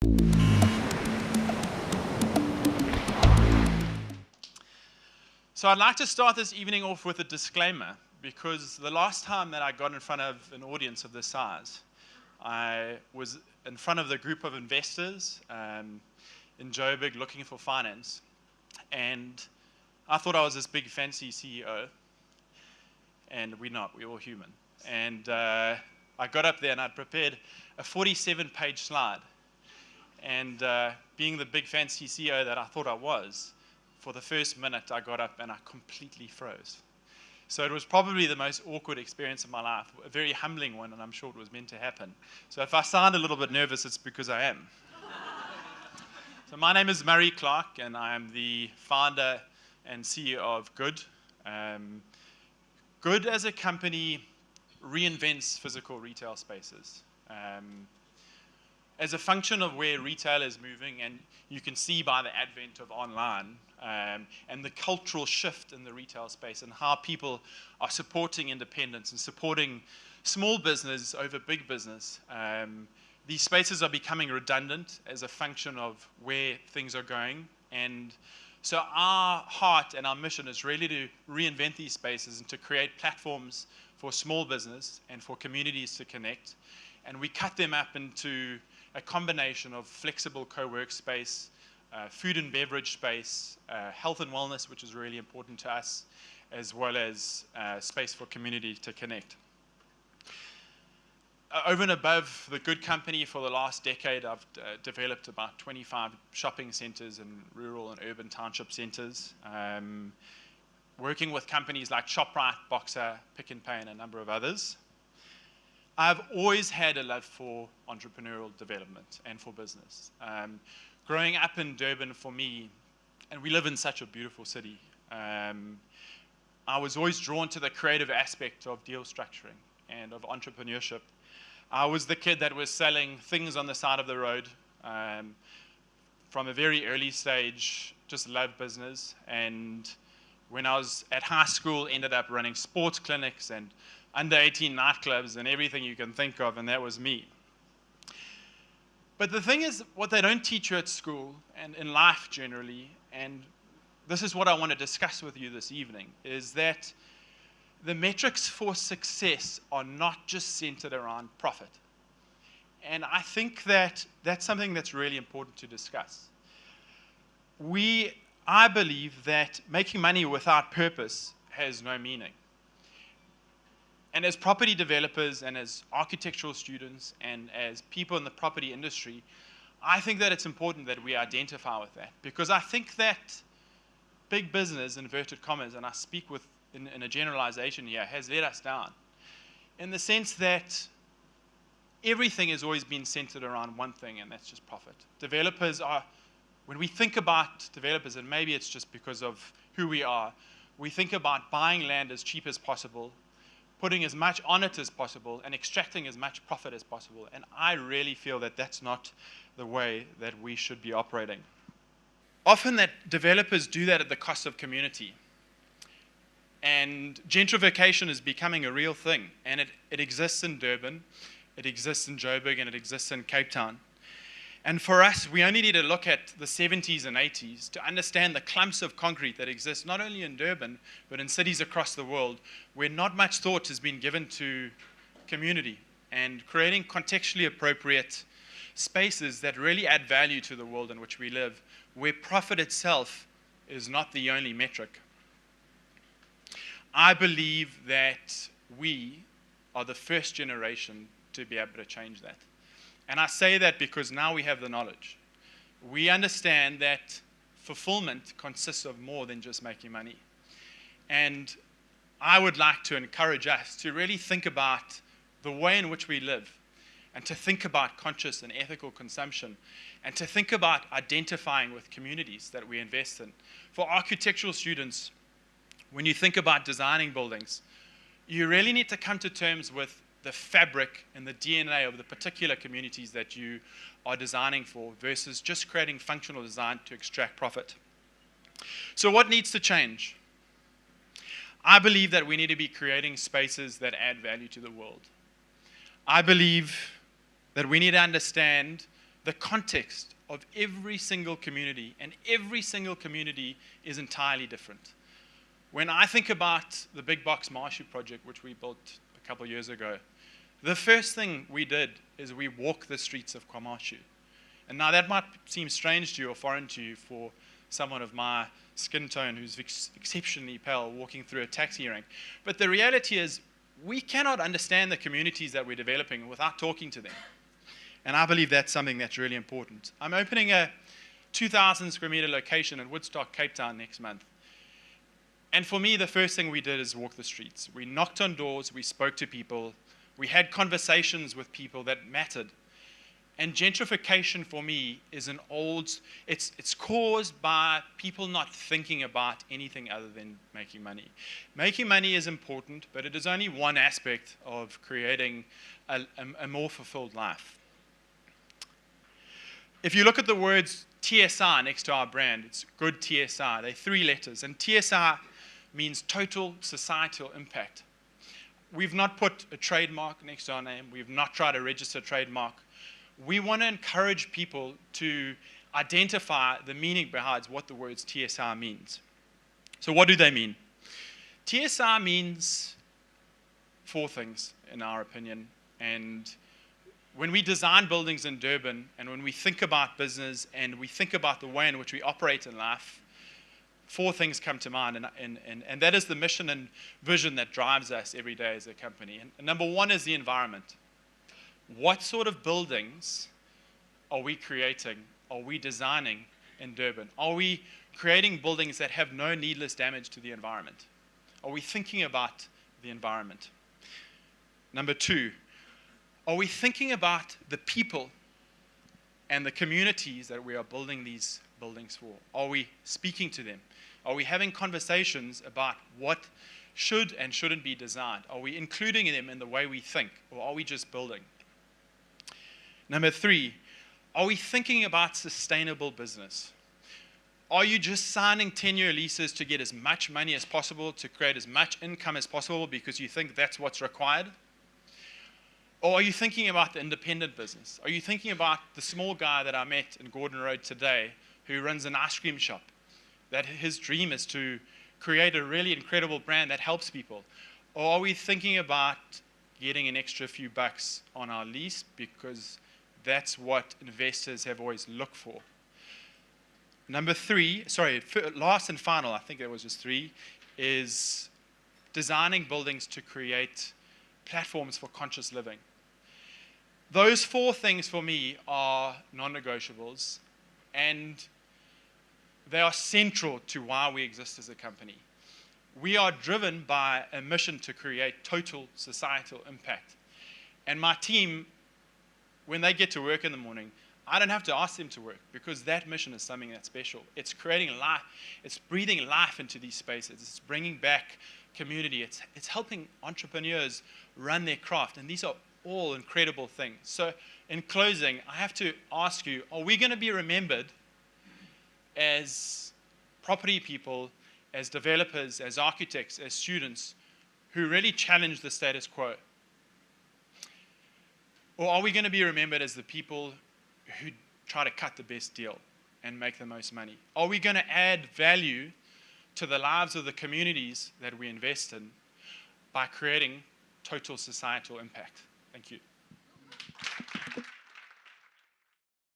So I'd like to start this evening off with a disclaimer, because the last time that I got in front of an audience of this size, I was in front of the group of investors in Joburg looking for finance, and I thought I was this big fancy CEO, and we're not, we're all human. And I got up there and I'd prepared a 47-page slide, and being the big fancy CEO that I thought I was, for the first minute I got up and I completely froze. So it was probably the most awkward experience of my life, a very humbling one, and I'm sure it was meant to happen. So if I sound a little bit nervous, it's because I am. So my name is Murray Clark, and I am the founder and CEO of Good. Good as a company reinvents physical retail spaces. As a function of where retail is moving, and you can see by the advent of online and the cultural shift in the retail space and how people are supporting independence and supporting small business over big business, these spaces are becoming redundant as a function of where things are going. And so our heart and our mission is really to reinvent these spaces and to create platforms for small business and for communities to connect. And we cut them up into a combination of flexible co-work space, food and beverage space, health and wellness, which is really important to us, as well as space for community to connect. Over and above the Good company, for the last decade, I've developed about 25 shopping centers in rural and urban township centers, working with companies like ShopRite, Boxer, Pick n Pay, and a number of others. I've always had a love for entrepreneurial development and for business. Growing up in Durban for me, and we live in such a beautiful city, I was always drawn to the creative aspect of deal structuring and of entrepreneurship. I was the kid that was selling things on the side of the road from a very early stage, just loved business. And when I was at high school, ended up running sports clinics and under 18 nightclubs and everything you can think of, and that was me. But the thing is, what they don't teach you at school and in life generally, and this is what I want to discuss with you this evening, is that the metrics for success are not just centered around profit. And I think that that's something that's really important to discuss. I believe that making money without purpose has no meaning. And as property developers and as architectural students and as people in the property industry, I think that it's important that we identify with that, because I think that big business, inverted commas, and I speak in a generalization here, has let us down in the sense that everything has always been centered around one thing, and that's just profit. When we think about developers, and maybe it's just because of who we are, we think about buying land as cheap as possible, putting as much on it as possible, and extracting as much profit as possible. And I really feel that that's not the way that we should be operating. Often that developers do that at the cost of community. And gentrification is becoming a real thing. And it exists in Durban, it exists in Joburg, and it exists in Cape Town. And for us, we only need to look at the 70s and 80s to understand the clumps of concrete that exist not only in Durban, but in cities across the world, where not much thought has been given to community and creating contextually appropriate spaces that really add value to the world in which we live, where profit itself is not the only metric. I believe that we are the first generation to be able to change that. And I say that because now we have the knowledge. We understand that fulfillment consists of more than just making money. And I would like to encourage us to really think about the way in which we live, and to think about conscious and ethical consumption, and to think about identifying with communities that we invest in. For architectural students, when you think about designing buildings, you really need to come to terms with the fabric and the DNA of the particular communities that you are designing for, versus just creating functional design to extract profit. So what needs to change? I believe that we need to be creating spaces that add value to the world. I believe that we need to understand the context of every single community, and every single community is entirely different. When I think about the Big Box Marshy project, which we built a couple of years ago, the first thing we did is we walked the streets of KwaMashu. And now that might seem strange to you or foreign to you for someone of my skin tone who's exceptionally pale walking through a taxi rank. But the reality is we cannot understand the communities that we're developing without talking to them. And I believe that's something that's really important. I'm opening a 2,000 square meter location in Woodstock, Cape Town next month. And for me, the first thing we did is walk the streets. We knocked on doors, we spoke to people, we had conversations with people that mattered. And gentrification for me is it's caused by people not thinking about anything other than making money. Making money is important, but it is only one aspect of creating a more fulfilled life. If you look at the words TSI next to our brand, it's good TSI. They're 3 letters. And TSI means total societal impact. We've not put a trademark next to our name. We've not tried to register a trademark. We want to encourage people to identify the meaning behind what the words TSI means. So what do they mean? TSI means 4 things, in our opinion. And when we design buildings in Durban, and when we think about business, and we think about the way in which we operate in life, 4 things come to mind. And that is the mission and vision that drives us every day as a company. And number 1 is the environment. What sort of buildings are we creating, are we designing in Durban? Are we creating buildings that have no needless damage to the environment? Are we thinking about the environment? Number 2, are we thinking about the people and the communities that we are building these buildings for? Are we speaking to them? Are we having conversations about what should and shouldn't be designed? Are we including them in the way we think, or are we just building? Number 3, are we thinking about sustainable business? Are you just signing 10-year leases to get as much money as possible, to create as much income as possible because you think that's what's required? Or are you thinking about the independent business? Are you thinking about the small guy that I met in Gordon Road today who runs an ice cream shop, that his dream is to create a really incredible brand that helps people? Or are we thinking about getting an extra few bucks on our lease because that's what investors have always looked for? Number 3, last and final, I think it was just 3, is designing buildings to create platforms for conscious living. Those 4 things for me are non-negotiables, and they are central to why we exist as a company. We are driven by a mission to create total societal impact. And my team, when they get to work in the morning, I don't have to ask them to work because that mission is something that's special. It's creating life. It's breathing life into these spaces. It's bringing back community. It's helping entrepreneurs run their craft. And these are all incredible things. So in closing, I have to ask you, are we going to be remembered as property people, as developers, as architects, as students who really challenge the status quo? Or are we going to be remembered as the people who try to cut the best deal and make the most money? Are we going to add value to the lives of the communities that we invest in by creating total societal impact? Thank you.